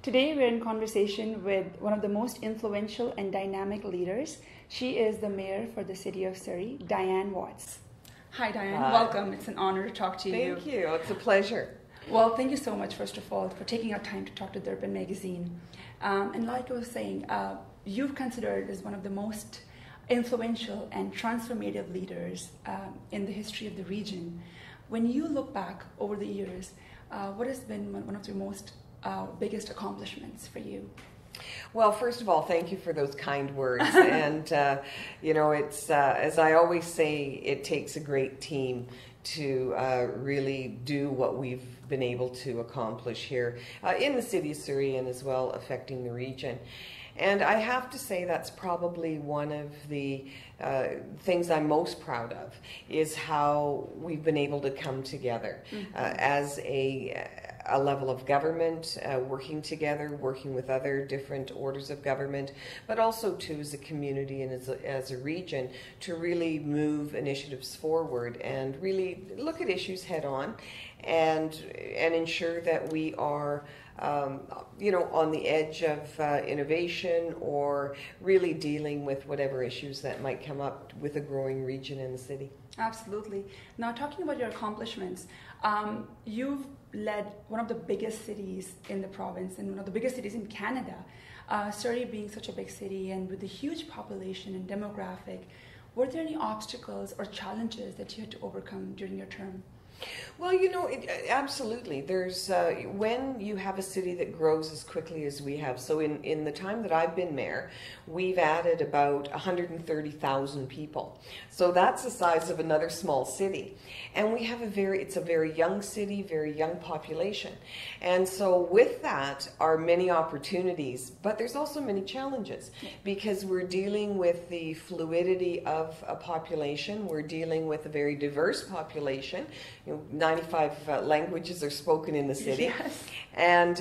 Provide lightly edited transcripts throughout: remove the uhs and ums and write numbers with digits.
Today we're in conversation with one of the most influential and dynamic leaders. She is the mayor for the city of Surrey, Diane Watts. Hi Diane, welcome. It's an honor to talk to you. Thank you, it's a pleasure. Well, thank you so much, first of all, for taking our time to talk to Durban Magazine. And like I was saying, you've considered as one of the most influential and transformative leaders in the history of the region. When you look back over the years, what has been one of the most biggest accomplishments for you? Well, first of all, thank you for those kind words. And, it's, as I always say, it takes a great team to really do what we've been able to accomplish here in the city of Surrey and as well affecting the region. And I have to say that's probably one of the things I'm most proud of is how we've been able to come together as a level of government, working together, working with other different orders of government, but also too as a community and as a region to really move initiatives forward and really look at issues head on and ensure that we are on the edge of innovation or really dealing with whatever issues that might come up with a growing region in the city. Absolutely. Now, talking about your accomplishments, you've led one of the biggest cities in the province and one of the biggest cities in Canada. Surrey being such a big city and with a huge population and demographic, were there any obstacles or challenges that you had to overcome during your term? Well, absolutely. There's when you have a city that grows as quickly as we have. So in the time that I've been mayor, we've added about 130,000 people. So that's the size of another small city. And we have it's a very young city, very young population. And so with that are many opportunities, but there's also many challenges because we're dealing with the fluidity of a population. We're dealing with a very diverse population. 95 languages are spoken in the city, yes. and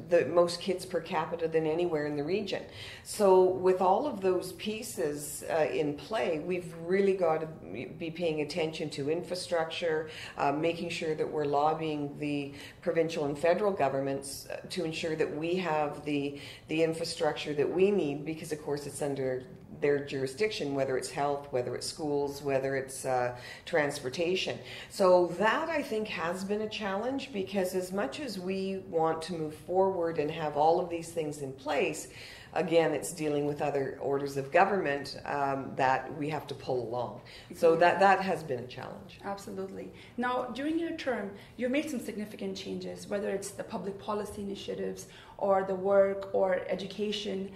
the most kids per capita than anywhere in the region. So with all of those pieces in play, we've really got to be paying attention to infrastructure, making sure that we're lobbying the provincial and federal governments to ensure that we have the infrastructure that we need, because of course it's under their jurisdiction, whether it's health, whether it's schools, whether it's transportation. So that, I think, has been a challenge, because as much as we want to move forward and have all of these things in place, again, it's dealing with other orders of government that we have to pull along. So that has been a challenge. Absolutely. Now, during your term, you made some significant changes, whether it's the public policy initiatives or the work or education.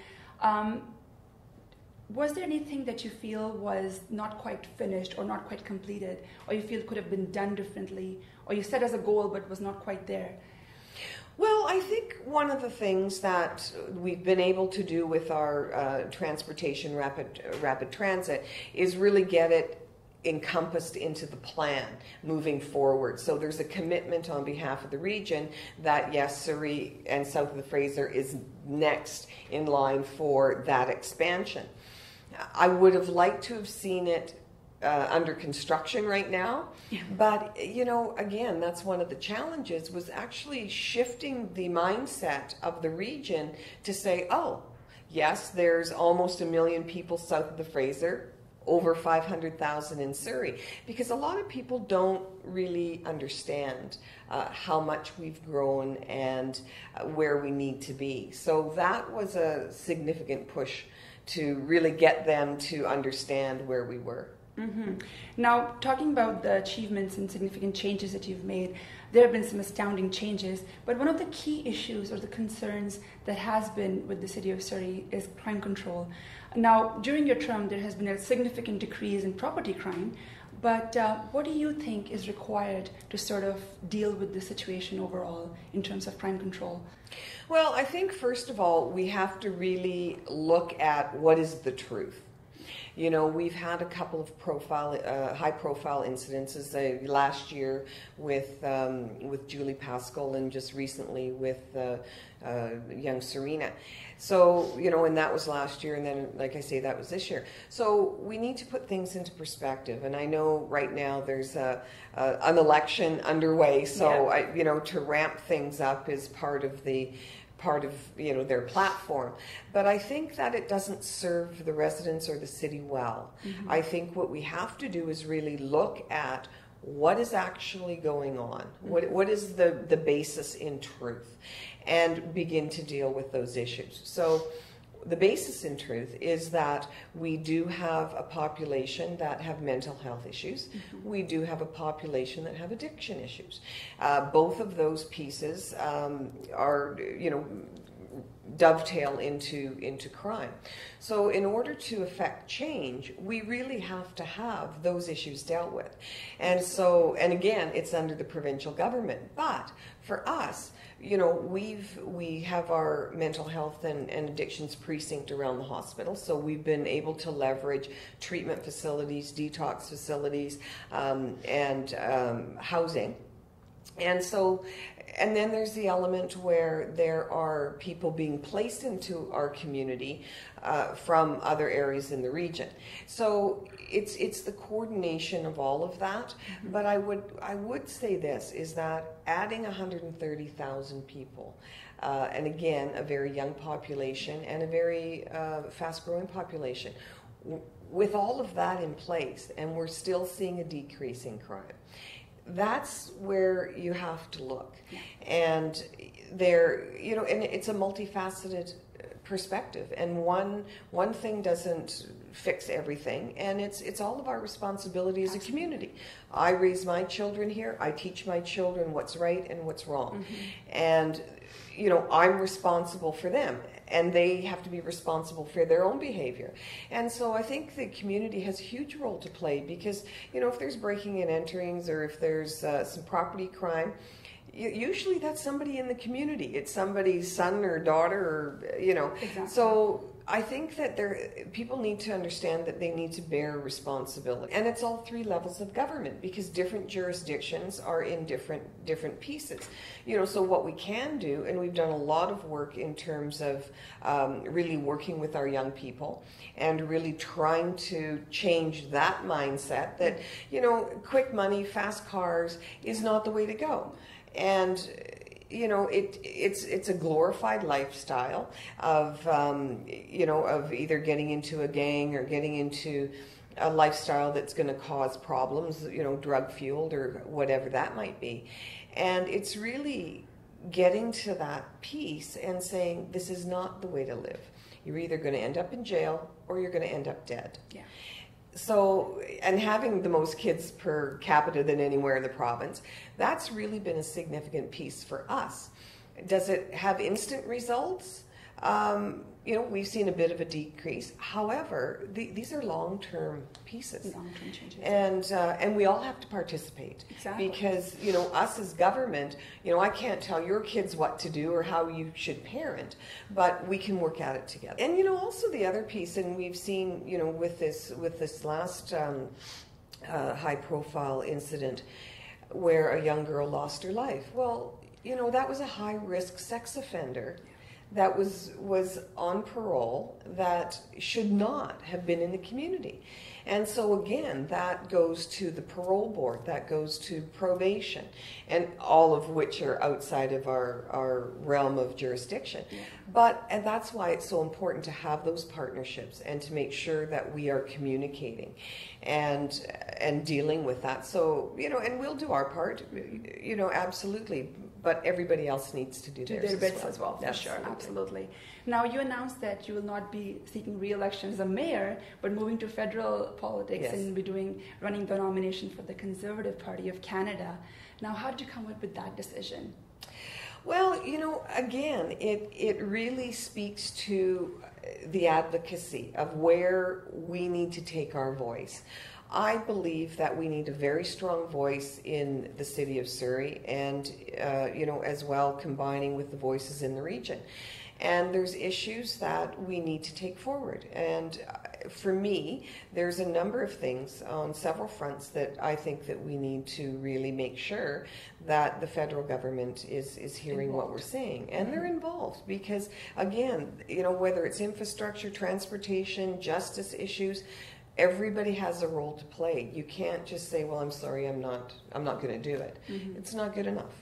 Was there anything that you feel was not quite finished or not quite completed, or you feel could have been done differently, or you set as a goal but was not quite there? Well, I think one of the things that we've been able to do with our transportation, rapid transit, is really get it encompassed into the plan moving forward. So there's a commitment on behalf of the region that, yes, Surrey and south of the Fraser is next in line for that expansion. I would have liked to have seen it under construction right now, but again, that's one of the challenges, was actually shifting the mindset of the region to say, oh, yes, there's almost 1 million people south of the Fraser, over 500,000 in Surrey, because a lot of people don't really understand how much we've grown and where we need to be. So that was a significant push to really get them to understand where we were. Mm-hmm. Now, talking about the achievements and significant changes that you've made, there have been some astounding changes, but one of the key issues or the concerns that has been with the city of Surrey is crime control. Now, during your term, there has been a significant decrease in property crime, but what do you think is required to sort of deal with the situation overall in terms of crime control? Well, I think first of all, we have to really look at what is the truth. You know, we've had a couple of high-profile incidences last year with Julie Pascal, and just recently with young Serena. So, you know, and that was last year, and then, like I say, that was this year. So we need to put things into perspective, and I know right now there's an election underway, so yeah. You know, to ramp things up is part of you know, their platform. But I think that it doesn't serve the residents or the city well. Mm-hmm. I think what we have to do is really look at what is actually going on. Mm-hmm. What is the basis in truth, and begin to deal with those issues. So the basis in truth is that we do have a population that have mental health issues. Mm-hmm. We do have a population that have addiction issues. Both of those pieces are, you know, dovetail into crime. So in order to affect change, we really have to have those issues dealt with. And so, and again, it's under the provincial government. But for us, you know, we have our mental health and addictions precinct around the hospital, so we've been able to leverage treatment facilities, detox facilities, and housing. And so, and then there's the element where there are people being placed into our community from other areas in the region. So it's the coordination of all of that. Mm-hmm. But I would say this, is that adding 130,000 people, and again, a very young population and a very fast-growing population, with all of that in place, and we're still seeing a decrease in crime, that's where you have to look. Yeah. And there, you know, and it's a multifaceted perspective, and one thing doesn't fix everything, and it's all of our responsibility as a community. I raise my children here, I teach my children what's right and what's wrong. Mm-hmm. And, you know, I'm responsible for them, and they have to be responsible for their own behavior. And so I think the community has a huge role to play, because, you know, if there's breaking and enterings, or if there's some property crime, usually that's somebody in the community. It's somebody's son or daughter, or, you know. Exactly. So I think that people need to understand that they need to bear responsibility. And it's all three levels of government, because different jurisdictions are in different pieces. You know, so what we can do, and we've done a lot of work in terms of really working with our young people and really trying to change that mindset that, you know, quick money, fast cars is not the way to go. And you know, it's a glorified lifestyle of you know, of either getting into a gang or getting into a lifestyle that's going to cause problems, you know, drug fueled or whatever that might be. And it's really getting to that piece and saying, this is not the way to live. You're either going to end up in jail or you're going to end up dead. Yeah. So, and having the most kids per capita than anywhere in the province, that's really been a significant piece for us. Does it have instant results? You know, we've seen a bit of a decrease. However, these are long-term pieces. Long-term changes. And we all have to participate. Exactly. Because, you know, us as government, you know, I can't tell your kids what to do or how you should parent, but we can work at it together. And, you know, also the other piece, and we've seen, you know, with this last high-profile incident where a young girl lost her life. Well, you know, that was a high-risk sex offender that was on parole, that should not have been in the community. And so again, that goes to the parole board, that goes to probation, and all of which are outside of our realm of jurisdiction. Yeah. And that's why it's so important to have those partnerships and to make sure that we are communicating and dealing with that. So, you know, and we'll do our part, you know, absolutely. But everybody else needs to do their bits as well, for sure, absolutely. Now, you announced that you will not be seeking re-election as a mayor, but moving to federal politics. Yes. And be running the nomination for the Conservative Party of Canada. Now, how did you come up with that decision? Well, you know, again, it really speaks to the advocacy of where we need to take our voice. I believe that we need a very strong voice in the city of Surrey, and you know, as well combining with the voices in the region. And there's issues that we need to take forward. And for me, there's a number of things on several fronts that I think that we need to really make sure that the federal government is hearing what we're saying, and they're involved, because again, whether it's infrastructure, transportation, justice issues, everybody has a role to play. You can't just say, well, I'm sorry, I'm not going to do it. It's not good enough.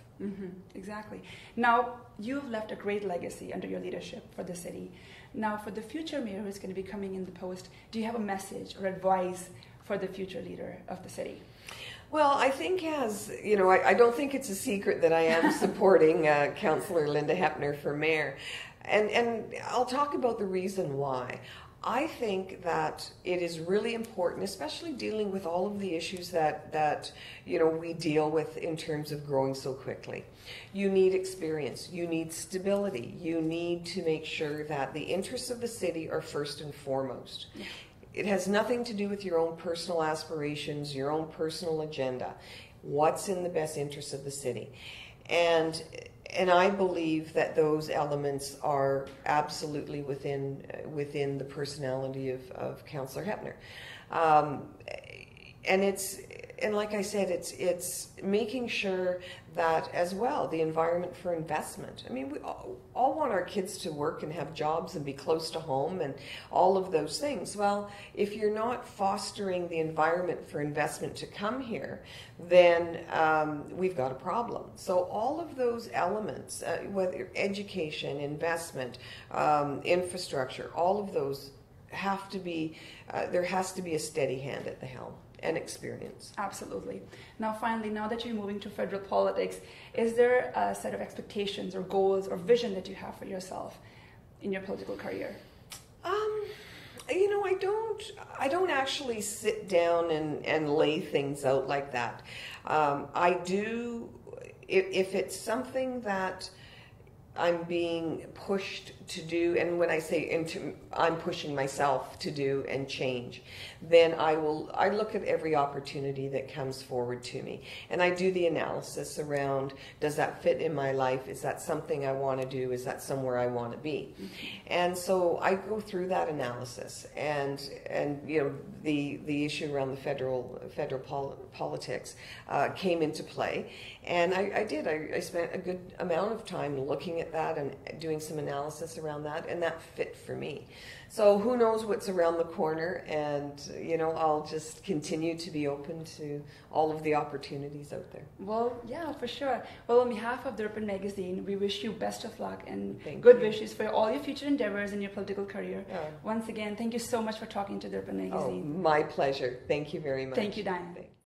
Exactly. Now, you've left a great legacy under your leadership for the city. Now, for the future mayor who's going to be coming in the post, do you have a message or advice for the future leader of the city? Well, I think I don't think it's a secret that I am supporting Councillor Linda Hepner for mayor. And I'll talk about the reason why. I think that it is really important, especially dealing with all of the issues that we deal with in terms of growing so quickly. You need experience, you need stability, you need to make sure that the interests of the city are first and foremost. Yeah. It has nothing to do with your own personal aspirations, your own personal agenda. What's in the best interest of the city? And I believe that those elements are absolutely within the personality of Councillor Hepner. And like I said, it's making sure that as well, the environment for investment. I mean, we all want our kids to work and have jobs and be close to home and all of those things. Well, if you're not fostering the environment for investment to come here, then we've got a problem. So all of those elements, whether education, investment, infrastructure, all of those have to be, there has to be a steady hand at the helm. And experience. Absolutely. Now, finally, now that you're moving to federal politics, is there a set of expectations or goals or vision that you have for yourself in your political career? I don't actually sit down and lay things out like that. I do, if it's something that I'm being pushed to do, and when I say I'm pushing myself to do and change, then I look at every opportunity that comes forward to me, and I do the analysis around, does that fit in my life? Is that something I want to do? Is that somewhere I want to be? And so I go through that analysis, and the issue around the federal politics came into play, and I spent a good amount of time looking at that and doing some analysis around that, and that fit for me. So who knows what's around the corner, and I'll just continue to be open to all of the opportunities out there. Well, yeah, for sure. Well, on behalf of Darpan Magazine, we wish you best of luck and Thank good you. wishes for all your future endeavors in your political career. Once again, thank you so much for talking to Darpan Magazine. Oh, my pleasure. Thank you very much. Thank you, Diane.